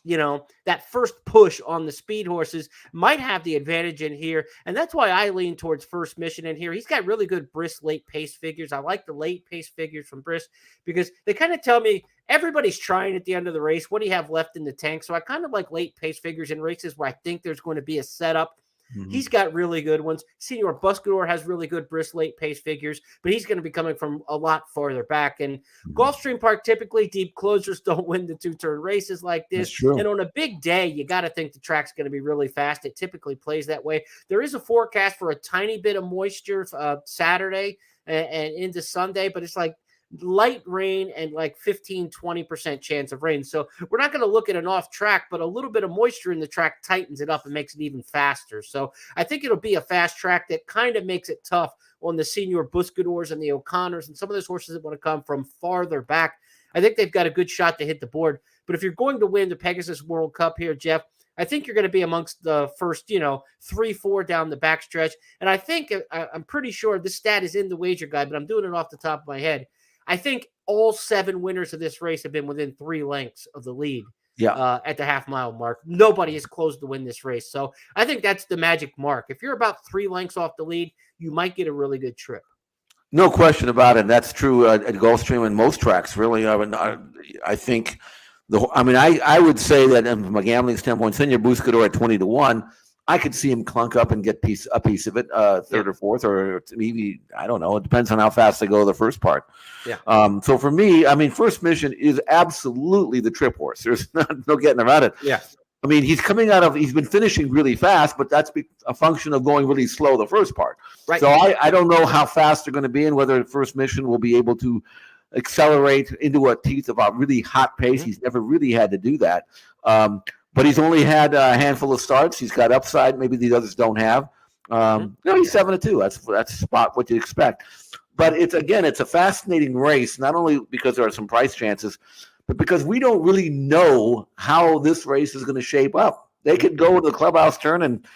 that first push on the speed horses might have the advantage in here. And that's why I lean towards First Mission in here. He's got really good Brisk late pace figures. I like the late pace figures from Brisk because they kind of tell me everybody's trying at the end of the race. What do you have left in the tank? So I kind of like late pace figures in races where I think there's going to be a setup. Mm-hmm. He's got really good ones. Senor Buscador has really good Brisk late pace figures, but he's going to be coming from a lot farther back. And Gulfstream Park, typically deep closers don't win the 2-turn races like this. And on a big day, you got to think the track's going to be really fast. It typically plays that way. There is a forecast for a tiny bit of moisture Saturday and into Sunday, but it's like light rain and like 15-20% chance of rain. So we're not going to look at an off track, but a little bit of moisture in the track tightens it up and makes it even faster. So I think it'll be a fast track that kind of makes it tough on the Senor Buscadors and the O'Connors and some of those horses that want to come from farther back. I think they've got a good shot to hit the board. But if you're going to win the Pegasus World Cup here, Jeff, I think you're going to be amongst the first, 3-4 down the backstretch. And I think I'm pretty sure this stat is in the wager guide, but I'm doing it off the top of my head. I think all 7 winners of this race have been within 3 lengths of the lead at the half-mile mark. Nobody has closed to win this race. So I think that's the magic mark. If you're about 3 lengths off the lead, you might get a really good trip. No question about it. That's true at Gulfstream and most tracks, really. I think I would say that from a gambling standpoint, Senor Buscador at 20-1, I could see him clunk up and get a piece of it, third or fourth, or maybe, I don't know. It depends on how fast they go the first part. Yeah. So for me, First Mission is absolutely the trip horse. There's no getting around it. Yeah. He's been finishing really fast, but that's a function of going really slow the first part. Right. So I don't know how fast they're going to be and whether First Mission will be able to accelerate into a teeth of a really hot pace. Mm-hmm. He's never really had to do that. But he's only had a handful of starts. He's got upside, maybe the others don't have. He's 7-2. That's spot what you expect. But it's a fascinating race, not only because there are some price chances, but because we don't really know how this race is going to shape up. They could go to the clubhouse turn and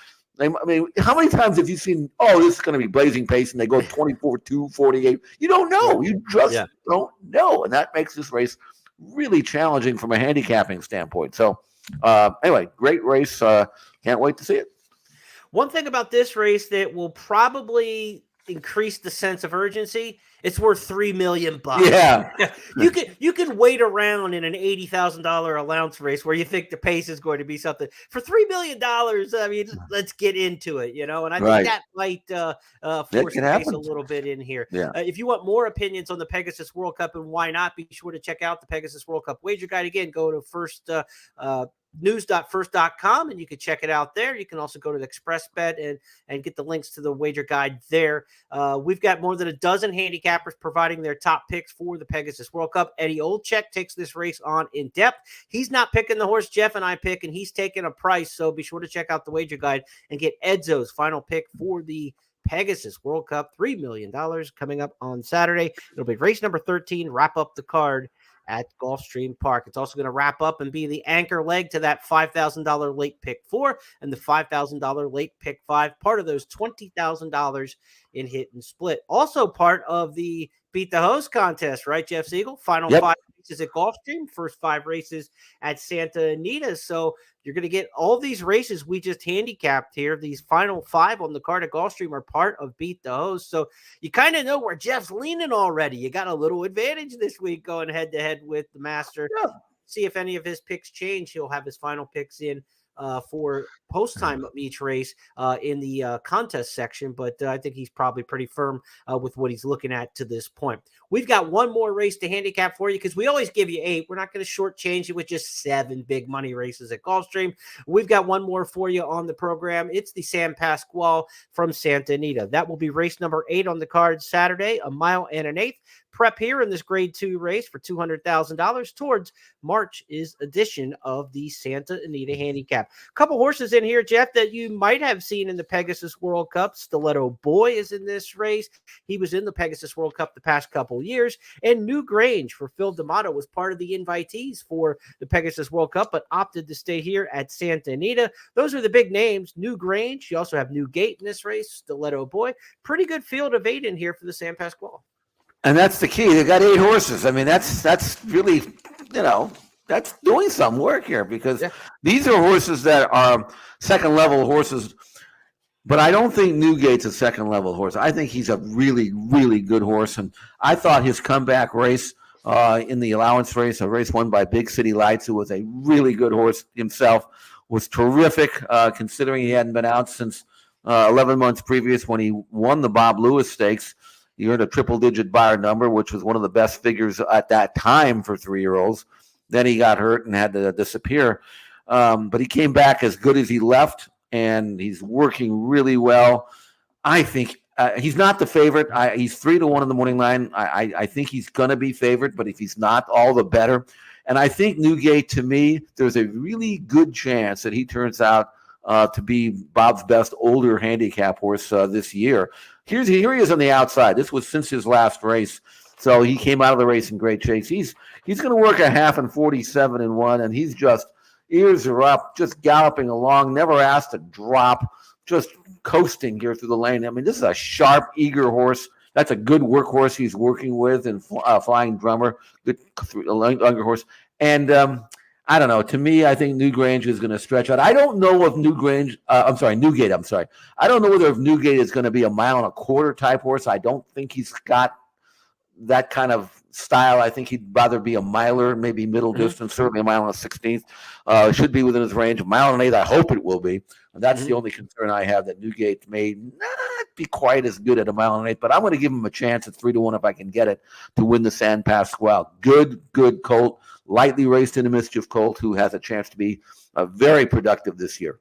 how many times have you seen, this is going to be blazing pace, and they go 24-2, 48? You don't know. You just don't know. And that makes this race really challenging from a handicapping standpoint. So, anyway, great race. Can't wait to see it. One thing about this race that will probably increase the sense of urgency, it's worth $3 million. Yeah. You can wait around in an $80,000 allowance race where you think the pace is going to be something. For $3 million, let's get into it, and I think that might force the pace a little bit in here. Yeah. If you want more opinions on the Pegasus World Cup and why not, be sure to check out the Pegasus World Cup wager guide. Again, go to news.first.com and you can check it out there. You can also go to the Express Bet and get the links to the wager guide there. We've got more than a dozen handicappers providing their top picks for the Pegasus World Cup. Eddie Olczyk takes this race on in depth. He's not picking the horse Jeff and I pick, and he's taking a price. So be sure to check out the wager guide and get Edzo's final pick for the Pegasus World Cup. $3 million coming up on Saturday. It'll be race number 13, wrap up the card at Gulfstream Park. It's also going to wrap up and be the anchor leg to that $5,000 late pick 4 and the $5,000 late pick 5, part of those $20,000 in hit and split. Also part of the Beat the Host contest, right, Jeff Siegel? Final 5 races at Gulfstream, first 5 races at Santa Anita. So you're going to get all these races we just handicapped here. These final 5 on the card at Gulfstream are part of Beat the Host. So you kind of know where Jeff's leaning already. You got a little advantage this week going head-to-head with the Master. Yeah. See if any of his picks change. He'll have his final picks in for post time of each race in the contest section, but I think he's probably pretty firm with what he's looking at to this point. We've got one more race to handicap for you because we always give you 8. We're not going to shortchange you with just 7 big money races at Gulfstream. We've got one more for you on the program. It's the San Pasqual from Santa Anita. That will be race number 8 on the card Saturday, 1 1/8 miles. prep here in this Grade 2 race for $200,000 towards March's edition of the Santa Anita Handicap. A couple horses in here, Jeff, that you might have seen in the Pegasus World Cup. Stiletto Boy is in this race. He was in the Pegasus World Cup the past couple years. And New Grange for Phil D'Amato was part of the invitees for the Pegasus World Cup, but opted to stay here at Santa Anita. Those are the big names. New Grange. You also have New Gate in this race. Stiletto Boy. Pretty good field of 8 in here for the San Pasquale. And that's the key. They got 8 horses. I mean, that's really, that's doing some work here, because these are horses that are second level horses. But I don't think Newgate's a second level horse. I think he's a really, really good horse. And I thought his comeback race in the allowance race, a race won by Big City Lights, who was a really good horse himself, was terrific, considering he hadn't been out since 11 months previous when he won the Bob Lewis Stakes. He earned a triple-digit buyer number, which was one of the best figures at that time for 3-year-olds. Then he got hurt and had to disappear. But he came back as good as he left, and he's working really well. I think he's not the favorite. He's 3-1 in the morning line. I think he's going to be favored, but if he's not, all the better. And I think Newgate, to me, there's a really good chance that he turns out to be Bob's best older handicap horse this year. Here he is on the outside. This was since his last race, so he came out of the race in great shape. He's going to work a half and 47-1, and he's just ears are up, just galloping along, never asked to drop, just coasting here through the lane. I mean, this is a sharp, eager horse. That's a good workhorse he's working with, and Flying Drummer, good younger horse. And I don't know. To me, I think New Grange is going to stretch out. I don't know if Newgate. I don't know whether if Newgate is going to be a 1.25 mile type horse. I don't think he's got that kind of style. I think he'd rather be a miler, maybe middle distance, certainly a 1.16 miles. Should be within his range. 1.8 miles, I hope it will be. And that's the only concern I have, that Newgate may not be quite as good at 1.8 miles. But I'm going to give him a chance at 3-1 if I can get it to win the San Pasquale. Good colt, lightly raced in a mischief colt who has a chance to be very productive this year.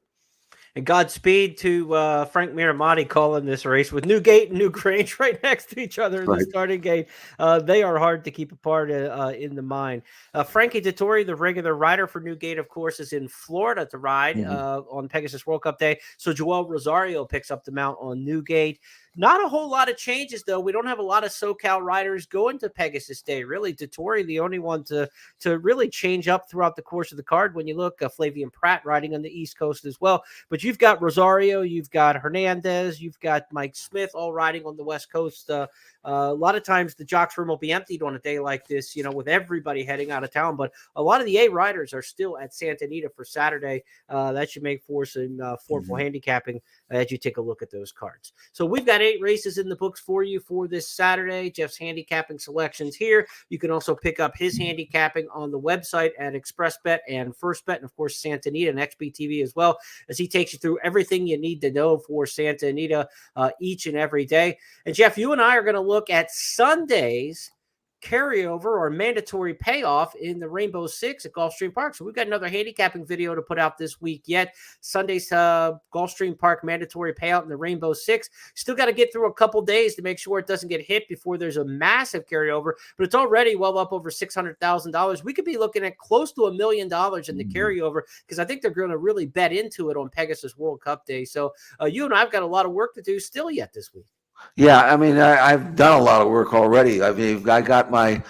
And Godspeed to Frank Miramati calling this race with Newgate and New Grange right next to each other in the starting gate. They are hard to keep apart in the mind. Frankie Dettori, the regular rider for Newgate, of course, is in Florida to ride on Pegasus World Cup Day. So Joel Rosario picks up the mount on Newgate. Not a whole lot of changes, though. We don't have a lot of SoCal riders going to Pegasus Day. Really, Dettori, the only one to really change up throughout the course of the card. When you look, Flavian Pratt riding on the East Coast as well. But you've got Rosario, you've got Hernandez, you've got Mike Smith all riding on the West Coast. A lot of times the jocks room will be emptied on a day like this, with everybody heading out of town. But a lot of the A riders are still at Santa Anita for Saturday. That should make for some formidable handicapping as you take a look at those cards. So we've got 8 races in the books for you for this Saturday. Jeff's handicapping selections here. You can also pick up his handicapping on the website at ExpressBet and FirstBet, and of course Santa Anita and XBTV as well, as he takes you through everything you need to know for Santa Anita each and every day. And Jeff, you and I are going to look at Sunday's carryover or mandatory payoff in the Rainbow Six at Gulfstream Park. So we've got another handicapping video to put out this week yet. Sunday's Gulfstream Park mandatory payout in the Rainbow Six. Still got to get through a couple days to make sure it doesn't get hit before there's a massive carryover, but it's already well up over $600,000. We could be looking at close to $1 million in the carryover, because I think they're going to really bet into it on Pegasus World Cup Day. So you and I've got a lot of work to do still yet this week. Yeah, I mean, I've done a lot of work already. I mean, I got my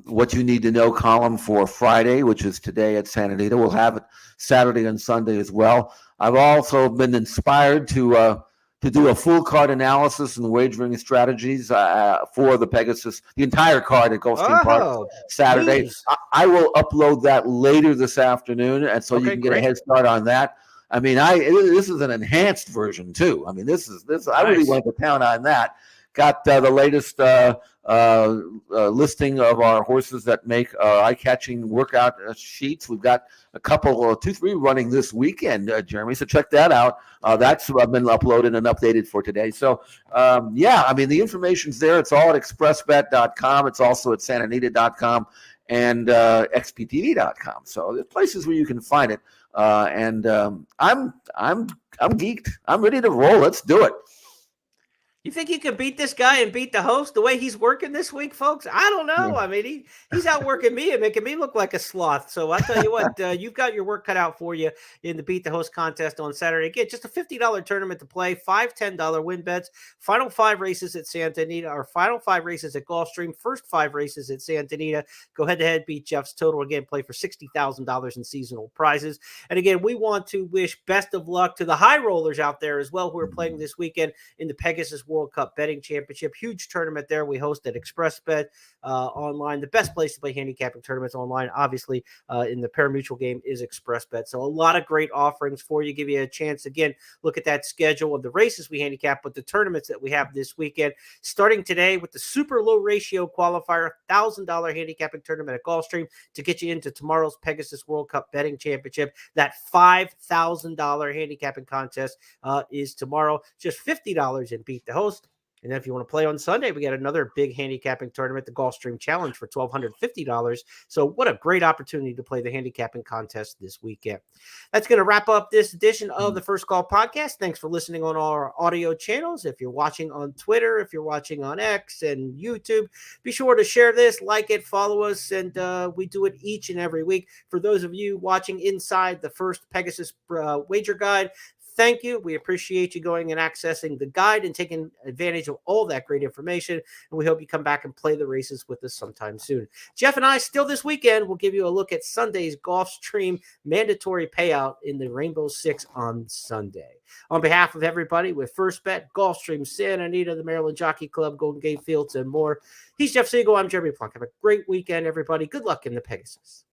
What You Need to Know column for Friday, which is today at Santa Anita. We'll have it Saturday and Sunday as well. I've also been inspired to do a full card analysis and wagering strategies for the Pegasus, the entire card at Gulfstream Park Saturday. I will upload that later this afternoon, and so you can get a head start on that. I mean, this is an enhanced version too. I mean, this. Nice. I really went to town on that. Got the latest listing of our horses that make eye-catching workout sheets. We've got a couple, 2-3 running this weekend, Jeremy. So check that out. That's been uploaded and updated for today. So yeah, I mean, the information's there. It's all at expressbet.com. It's also at santanita.com and xptv.com. So there's places where you can find it. And I'm geeked. I'm ready to roll. Let's do it. You think you could beat this guy and beat the host the way he's working this week, folks? I don't know. I mean, he's outworking me and making me look like a sloth. So I'll tell you what, you've got your work cut out for you in the Beat the Host contest on Saturday. Again, just a $50 tournament to play, five $10 win bets, final 5 races at Santa Anita, or final 5 races at Gulfstream, first 5 races at Santa Anita. Go head-to-head, beat Jeff's total. Again, play for $60,000 in seasonal prizes. And again, we want to wish best of luck to the high rollers out there as well who are playing this weekend in the Pegasus World Cup Betting Championship. Huge tournament there. We host at ExpressBet online. The best place to play handicapping tournaments online, obviously, in the pari-mutuel game is ExpressBet. So a lot of great offerings for you. Give you a chance, again, look at that schedule of the races we handicap, but the tournaments that we have this weekend, starting today with the super low ratio qualifier, $1,000 handicapping tournament at Gulfstream to get you into tomorrow's Pegasus World Cup Betting Championship. That $5,000 handicapping contest is tomorrow. Just $50 in Beat the Host. And then if you want to play on Sunday, we got another big handicapping tournament, the Gulfstream Challenge, for $1,250. So what a great opportunity to play the handicapping contest this weekend. That's going to wrap up this edition of the First Call Podcast. Thanks for listening on all our audio channels. If you're watching on Twitter, if you're watching on X and YouTube, be sure to share this, like it, follow us, and we do it each and every week. For those of you watching inside the First Pegasus Wager Guide, thank you. We appreciate you going and accessing the guide and taking advantage of all that great information. And we hope you come back and play the races with us sometime soon. Jeff and I, still this weekend, will give you a look at Sunday's Gulfstream mandatory payout in the Rainbow Six on Sunday. On behalf of everybody with First Bet, Gulfstream, Santa Anita, the Maryland Jockey Club, Golden Gate Fields, and more, he's Jeff Siegel. I'm Jeremy Plonk. Have a great weekend, everybody. Good luck in the Pegasus.